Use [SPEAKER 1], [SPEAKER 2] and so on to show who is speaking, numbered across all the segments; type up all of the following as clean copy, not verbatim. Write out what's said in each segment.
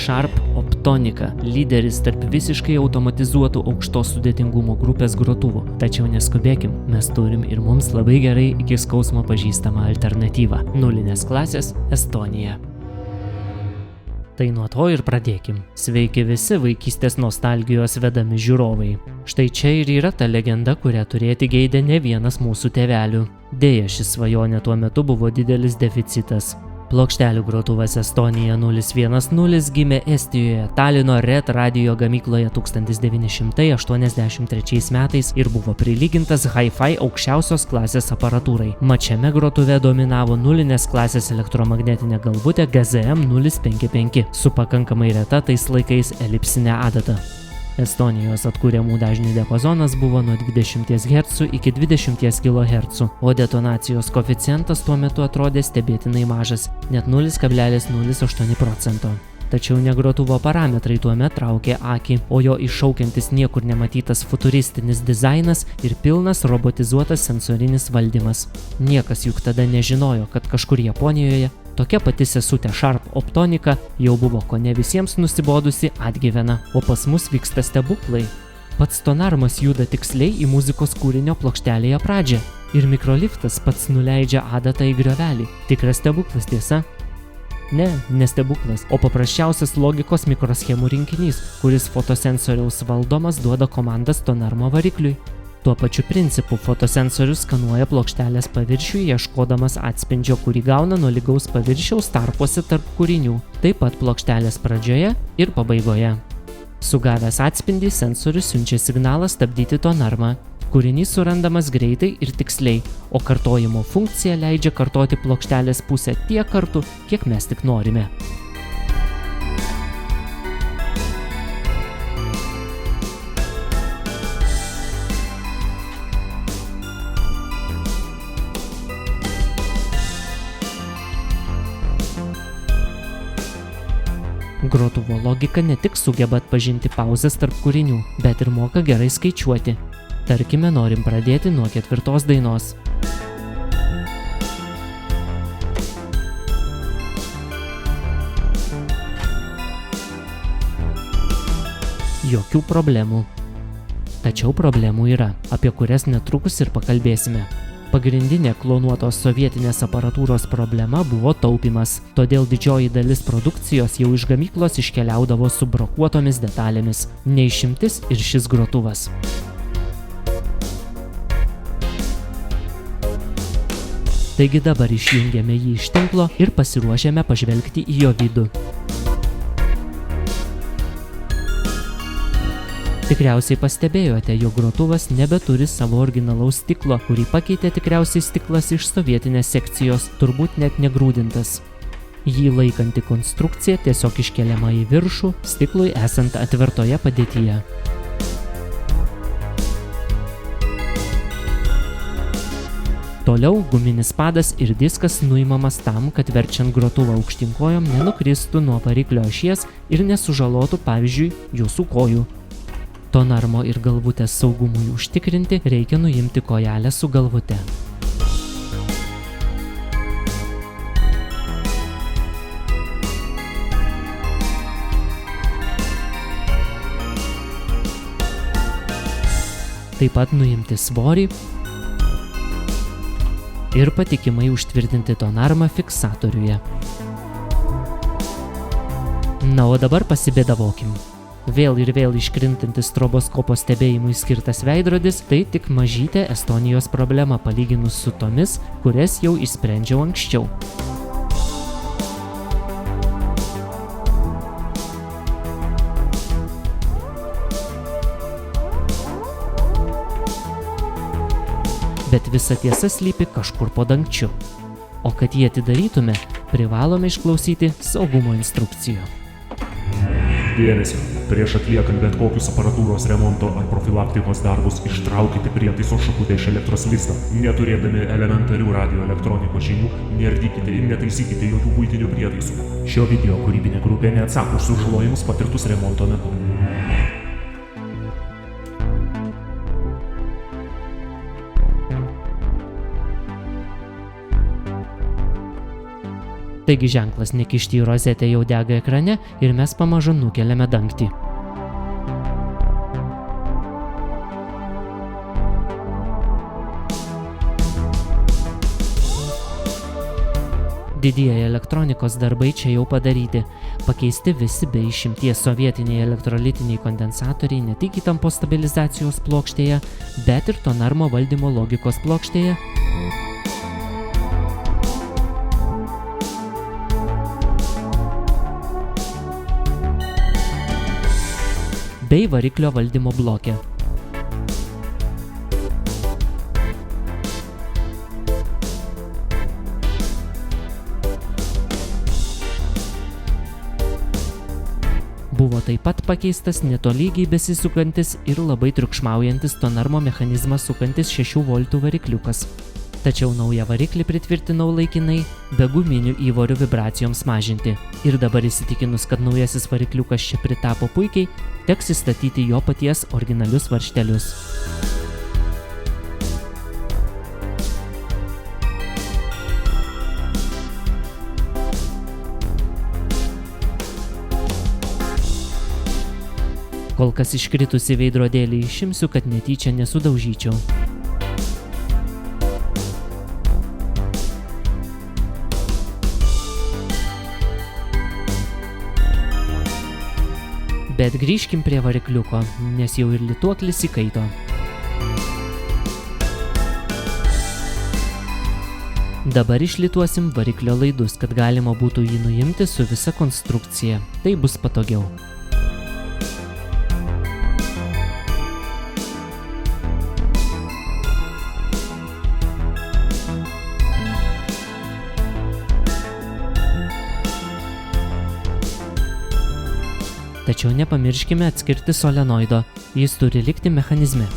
[SPEAKER 1] Sharp Optonika, lyderis tarp visiškai automatizuotų aukštos sudėtingumo grupės grotuvų. Tačiau neskubėkim, mes turim ir mums labai gerai iki skausmo pažįstamą alternatyvą – nulinės klasės Estonija. Tai nuo to ir pradėkim. Sveiki visi vaikystės nostalgijos vedami žiūrovai. Štai čia ir yra ta legenda, kurią turėti geidė ne vienas mūsų tėvelių. Deja, ši svajonė tuo metu buvo didelis deficitas. Plokštelių grotuvas Estonija 010 gimė Estijoje, Talino Red radijo gamykloje 1983 metais ir buvo prilygintas hi-fi aukščiausios klasės aparatūrai. Mat šiame grotuve dominavo nulinės klasės elektromagnetinė galvutė GZM 055 su pakankamai reta tais laikais elipsinė adata. Estonijos atkuriamų dažnių diapazonas buvo nuo 20 Hz iki 20 kHz, o detonacijos koeficientas tuo metu atrodė stebėtinai mažas, net 0,08%. Tačiau ne grotuvo parametrai tuomet traukė akį, o jo iššaukiantis niekur nematytas futuristinis dizainas ir pilnas robotizuotas sensorinis valdymas. Niekas juk tada nežinojo, kad kažkur Japonijoje tokia pati sesutė Sharp Optonika jau buvo kone visiems nusibodusi atgyvena, o pas mus vyksta stebuklai. Pats tonarmas juda tiksliai į muzikos kūrinio plokštelėje pradžią ir mikroliftas pats nuleidžia adatą į griovelį. Tikras stebuklas, tiesa? Ne stebuklas, o paprasčiausias logikos mikroschemų rinkinys, kuris fotosensoriaus valdomas duoda komandas tonarmo varikliui. Tuo pačiu principu fotosensorius skanuoja plokštelės paviršių, ieškodamas atspindžio, kurį gauna nuo lygaus paviršiaus tarpuose tarp kūrinių, taip pat plokštelės pradžioje ir pabaigoje. Sugavęs atspindį, sensorius siunčia signalą stabdyti tonarmą. Kūrinys surandamas greitai ir tiksliai, o kartojimo funkcija leidžia kartoti plokštelės pusę tiek kartų, kiek mes tik norime. Grotuvo logika ne tik sugeba atpažinti pauzes tarp kūrinių, bet ir moka gerai skaičiuoti. Tarkime, norim pradėti nuo 4 dainos. Jokių problemų. Tačiau problemų yra, apie kurias netrukus ir pakalbėsime. Pagrindinė klonuotos sovietinės aparatūros problema buvo taupymas, todėl didžioji dalis produkcijos jau iš gamyklos iškeliaudavo su brokuotomis detalėmis, ne išimtis ir šis grotuvas. Taigi dabar išjungiame jį iš tinklo ir pasiruošėme pažvelgti į jo vidų. Tikriausiai pastebėjote, jog grotuvas nebeturi savo originalaus stiklo, kurį pakeitė tikriausiai stiklas iš sovietinės sekcijos, turbūt net negrūdintas. Jį laikanti konstrukcija tiesiog iškeliama į viršų, stiklui esant atvertoje padėtyje. Toliau guminis padas ir diskas nuimamas tam, kad verčiant grotuvą aukštyn kojom nenukristų nuo variklio ašies ir nesužalotų, pavyzdžiui, jūsų kojų. Tonarmo ir galvutės saugumui užtikrinti reikia nuimti kojelę su galvute. Taip pat nuimti svorį ir patikimai užtvirtinti tonarmą fiksatoriuje. Na, o dabar pasibėdavokim. Vėl ir vėl iškrintantis stroboskopo stebėjimui skirtas veidrodis – tai tik mažytė Estonijos problema palyginus su tomis, kurias jau išsprendžiau anksčiau. Bet visa tiesa slypi kažkur po dangčiu. O kad jį atidarytume, privalome išklausyti saugumo instrukcijų.
[SPEAKER 2] Dėmesio. Prieš atliekant bet kokius aparatūros remonto ar profilaktikos darbus ištraukite prietaiso šakutę iš elektros lizdo. Neturėdami elementarių radioelektronikos žinių, neardykite ir netaisykite jokių buitinių prietaisų. Šio video kūrybinė grupė neatsako už sužalojimus patirtus remonto metu.
[SPEAKER 1] Taigi ženklas nekišti į rozetę jau dega ekrane ir mes pamažu nukeliame dangtį. Didieji elektronikos darbai čia jau padaryti. Pakeisti visi be išimties sovietiniai elektrolitiniai kondensatoriai ne tik įtampos stabilizacijos plokštėje, bet ir tonarmo valdymo logikos plokštėje. Bei variklio valdymo bloke. Buvo taip pat pakeistas netolygiai besisukantis ir labai triukšmaujantis tonarmo mechanizmą sukantis 6 voltų varikliukas. Tačiau naują variklį pritvirtinau laikinai be guminių įvorių vibracijoms mažinti. Ir dabar įsitikinus, kad naujasis varikliukas čia pritapo puikiai, teks įstatyti jo paties originalius varžtelius. Kol kas iškritusi veidrodėlį išimsiu, kad netyčia nesudaužyčiau. Bet grįžkim prie varikliuko, nes jau ir lituoklis įkaito. Dabar išlituosim variklio laidus, kad galima būtų jį nuimti su visa konstrukcija. Tai bus patogiau. Tačiau nepamirškime atskirti solenoido, jis turi likti mechanizme.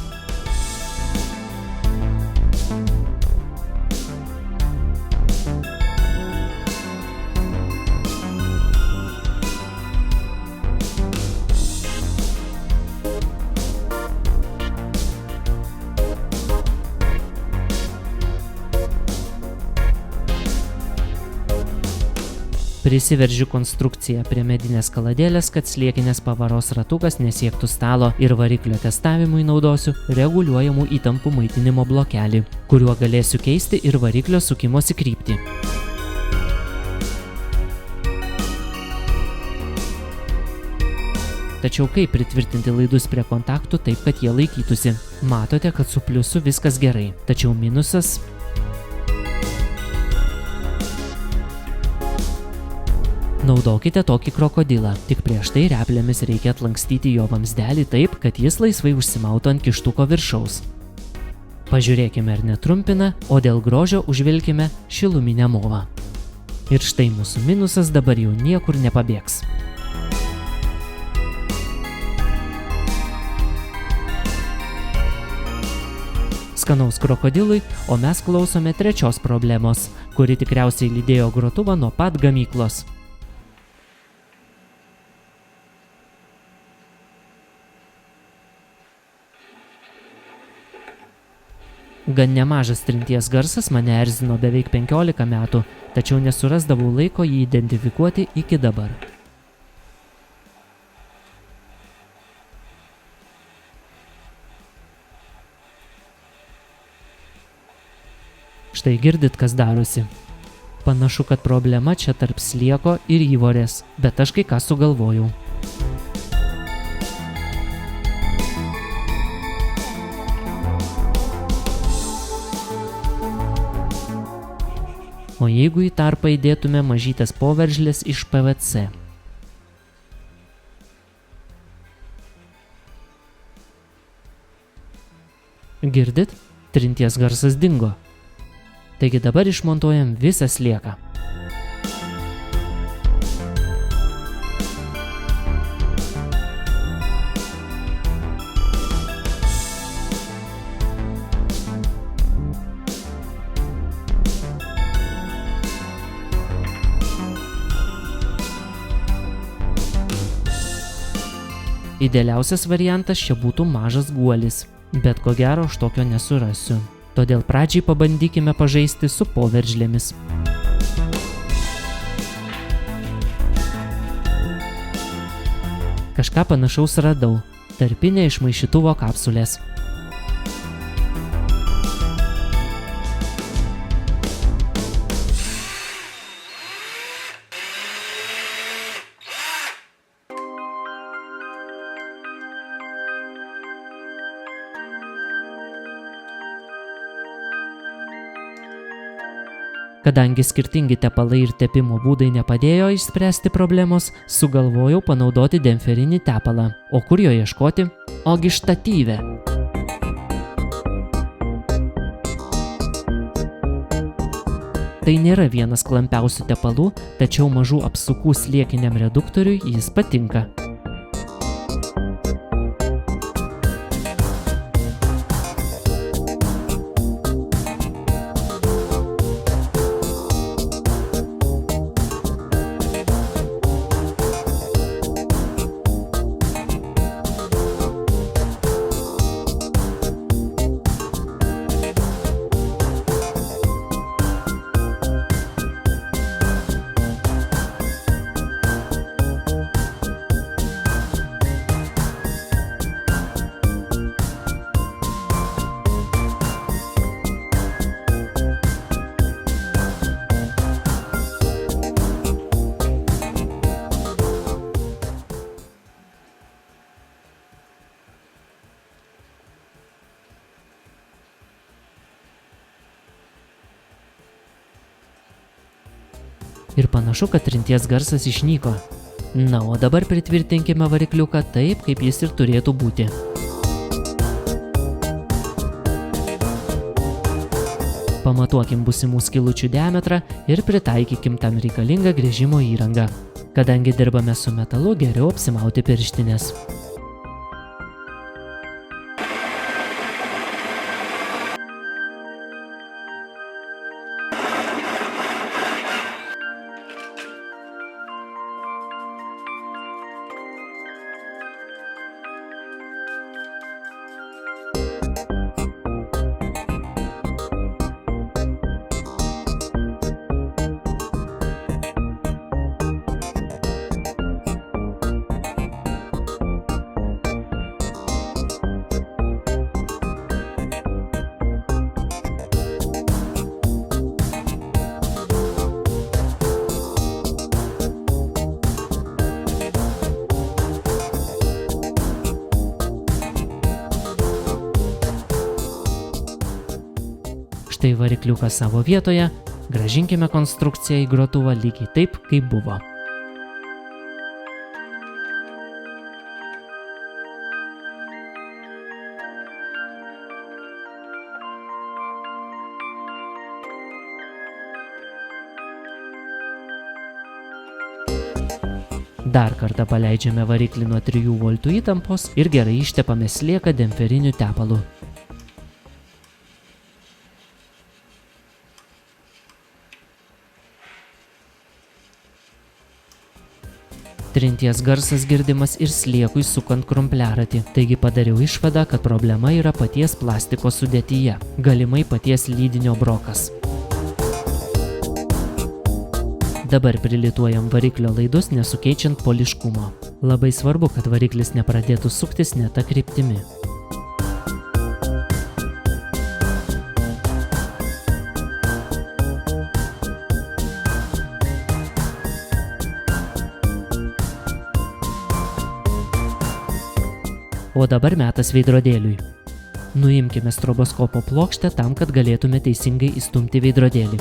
[SPEAKER 1] Prisiveržiu konstrukciją prie medinės kaladėlės, kad sliekinės pavaros ratukas nesiektų stalo ir variklio testavimui naudosiu reguliuojamų įtampų maitinimo blokelį, kuriuo galėsiu keisti ir variklio sukimosi kryptį. Tačiau kaip pritvirtinti laidus prie kontaktų taip, kad jie laikytųsi? Matote, kad su pliusu viskas gerai, tačiau minusas... Naudokite tokį krokodilą, tik prieš tai replėmis reikia atlankstyti jo vamsdelį taip, kad jis laisvai užsimautų ant kištuko viršaus. Pažiūrėkime, ar netrumpina, o dėl grožio užvilkime šiluminę movą. Ir štai mūsų minusas dabar jau niekur nepabėgs. Skanaus krokodilui, o mes klausome trečios problemos, kuri tikriausiai lydėjo grotuvą nuo pat gamyklos. Gan nemažas trinties garsas mane erzino beveik 15 metų, tačiau nesurasdavau laiko jį identifikuoti iki dabar. Štai girdit, kas darosi. Panašu, kad problema čia tarp slieko ir įvorės, bet aš kai ką sugalvojau. O jeigu į tarpą įdėtume mažytės poveržlės iš PVC. Girdit? Trinties garsas dingo. Taigi dabar išmontuojam visą slieką. Idealiausias variantas čia būtų mažas guolis, bet ko gero aš tokio nesurasiu. Todėl pradžiai pabandykime pažaisti su poveržlėmis. Kažką panašaus radau. Tarpinė iš maišytuvo kapsulės. Kadangi skirtingi tepalai ir tepimo būdai nepadėjo išspręsti problemos, sugalvojau panaudoti demferinį tepalą. O kur jo ieškoti? Ogi štatyve. Tai nėra vienas klampiausių tepalų, tačiau mažų apsukų sliekiniam reduktoriui jis patinka. Ir panašu, kad trinties garsas išnyko. Na, o dabar pritvirtinkime varikliuką taip, kaip jis ir turėtų būti. Pamatuokim būsimų skylučių diametrą ir pritaikykim tam reikalingą gręžimo įrangą. Kadangi dirbame su metalu, geriau apsimauti pirštinės. Štai varikliukas savo vietoje, grąžinkime konstrukciją į grotuvą lygiai taip, kaip buvo. Dar kartą paleidžiame variklį nuo 3 voltų įtampos ir gerai ištepame slieką demferiniu tepalu. Trinties garsas girdimas ir sliekui sukant krumpliaratį, taigi padariau išvadą, kad problema yra paties plastiko sudėtyje, galimai paties lydinio brokas. Dabar prilituojam variklio laidus nesukeičiant poliškumo. Labai svarbu, kad variklis nepradėtų suktis ne ta kryptimi. O dabar metas veidrodėliui. Nuimkime stroboskopo plokštę tam, kad galėtume teisingai įstumti veidrodėlį.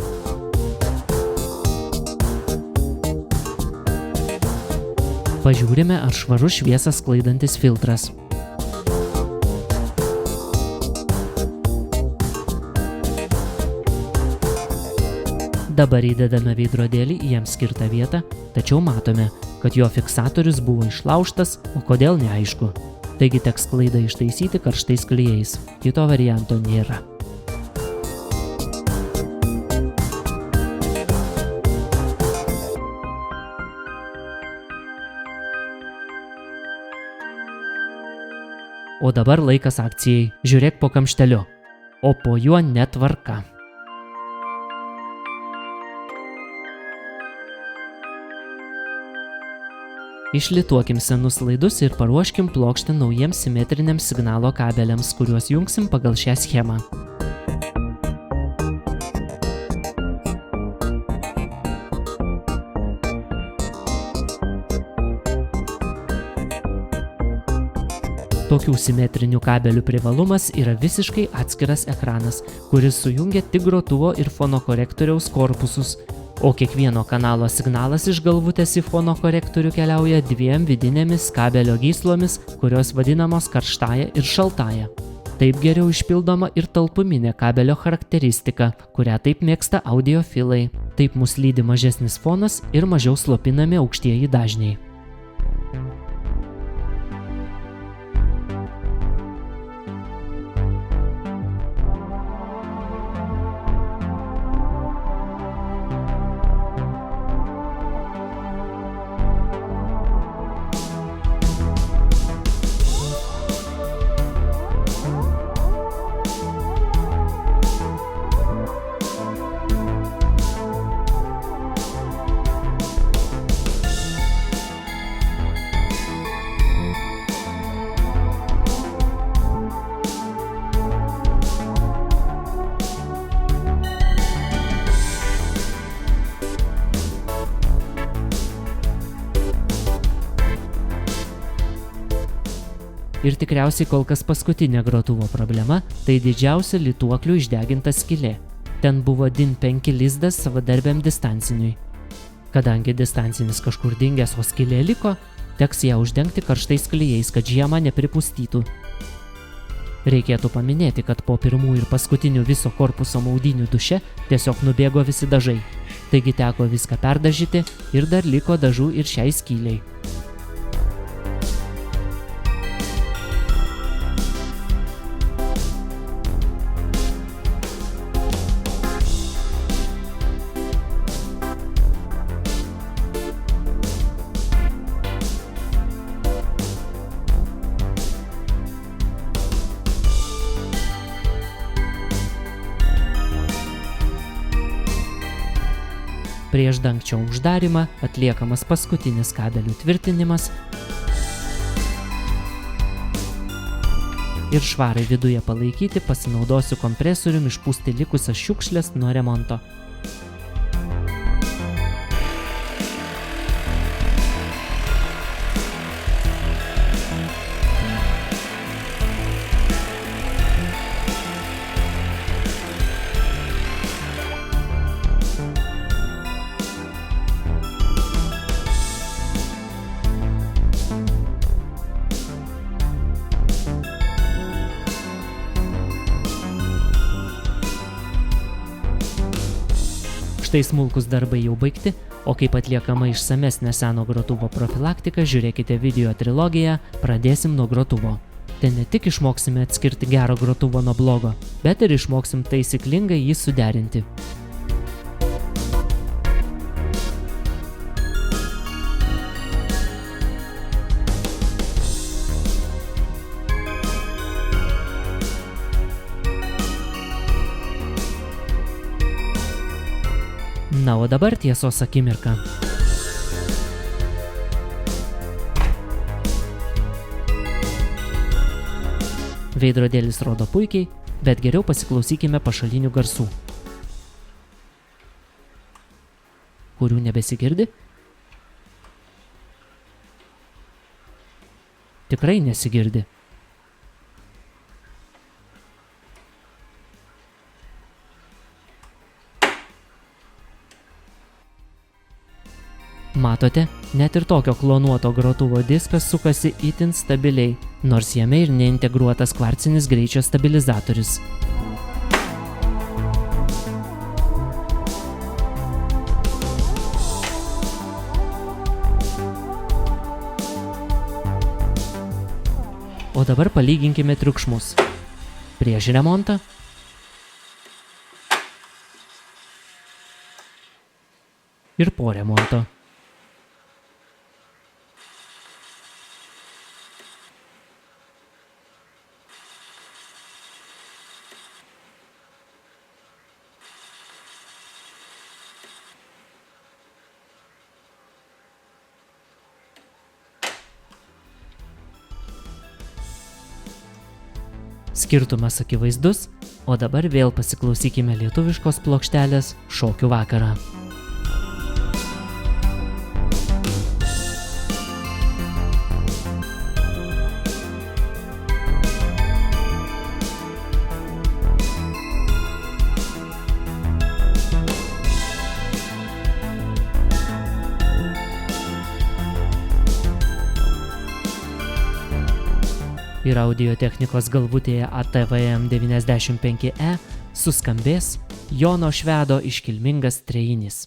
[SPEAKER 1] Pažiūrime, ar švarus šviesą sklaidantis filtras. Dabar įdedame veidrodėlį į jam skirtą vietą, tačiau matome, kad jo fiksatorius buvo išlaužtas, o kodėl neaišku. Taigi teks klaidą ištaisyti karštais klijais. Kito varianto nėra. O dabar laikas akcijai. Žiūrėk po kamšteliu. O po juo netvarka. Išlituokim senus laidus ir paruoškim plokštę naujiems simetriniams signalo kabeliams, kuriuos jungsim pagal šią schemą. Tokių simetrinių kabelių privalumas yra visiškai atskiras ekranas, kuris sujungia tik grotuvo ir fonokorektoriaus korpusus, o kiekvieno kanalo signalas iš galvutės į fonokorektorių keliauja dviem vidinėmis kabelio gyslomis, kurios vadinamos karštąja ir šaltąja. Taip geriau išpildoma ir talpuminė kabelio charakteristika, kurią taip mėgsta audiofilai. Taip mus lydi mažesnis fonas ir mažiau slopinami aukštieji dažniai. Ir tikriausiai kol kas paskutinė grotuvo problema – tai didžiausia lituoklių išdeginta skylė. Ten buvo DIN 5 lizdas savadarbiam distanciniui. Kadangi distancinis kažkur dingęs, o skylė liko, teks ją uždengti karštais klijais, kad žiemą nepripustytų. Reikėtų paminėti, kad po pirmų ir paskutinių viso korpuso maudynių duše tiesiog nubėgo visi dažai. Taigi teko viską perdažyti ir dar liko dažų ir šiai skyliai. Prieš dangčio uždarimą atliekamas paskutinis kabelių tvirtinimas ir švarai viduje palaikyti pasinaudosiu kompresoriumi išpūsti likusias šiukšles nuo remonto. Štai smulkus darbai jau baigti, o kaip atliekama išsamesnė seno grotuvo profilaktika, žiūrėkite video trilogiją Pradėsim nuo grotuvo. Ten ne tik išmoksime atskirti gero grotuvo nuo blogo, bet ir išmoksim taisyklingai jį suderinti. Na, o dabar tiesos akimirka. Veidrodėlis rodo puikiai, bet geriau pasiklausykime pašalinių garsų. Kurių nebesigirdi? Tikrai nesigirdi. Matote, net ir tokio klonuoto grotuvo diskas sukasi itin stabiliai, nors jame ir neintegruotas kvarcinis greičio stabilizatorius. O dabar palyginkime triukšmus. Prieš remontą ir po remonto. Skirtumas akivaizdus, o dabar vėl pasiklausykime lietuviškos plokštelės Šokių vakarą. Ir audio technikos galvutėje ATVM 95E suskambės Jono Švedo iškilmingas trejinys.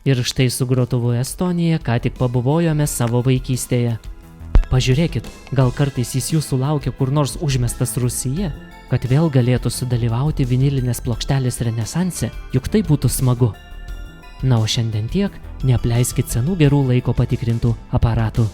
[SPEAKER 1] Ir štai su grotuvu Estonija ką tik pabuvojome savo vaikystėje. Pažiūrėkit, gal kartais jis jūsų laukia kur nors užmestas Rūsyje, kad vėl galėtų sudalyvauti vinilinės plokštelės renesanse, juk tai būtų smagu. Na o šiandien tiek, neapleiskit senų gerų laiko patikrintų aparatų.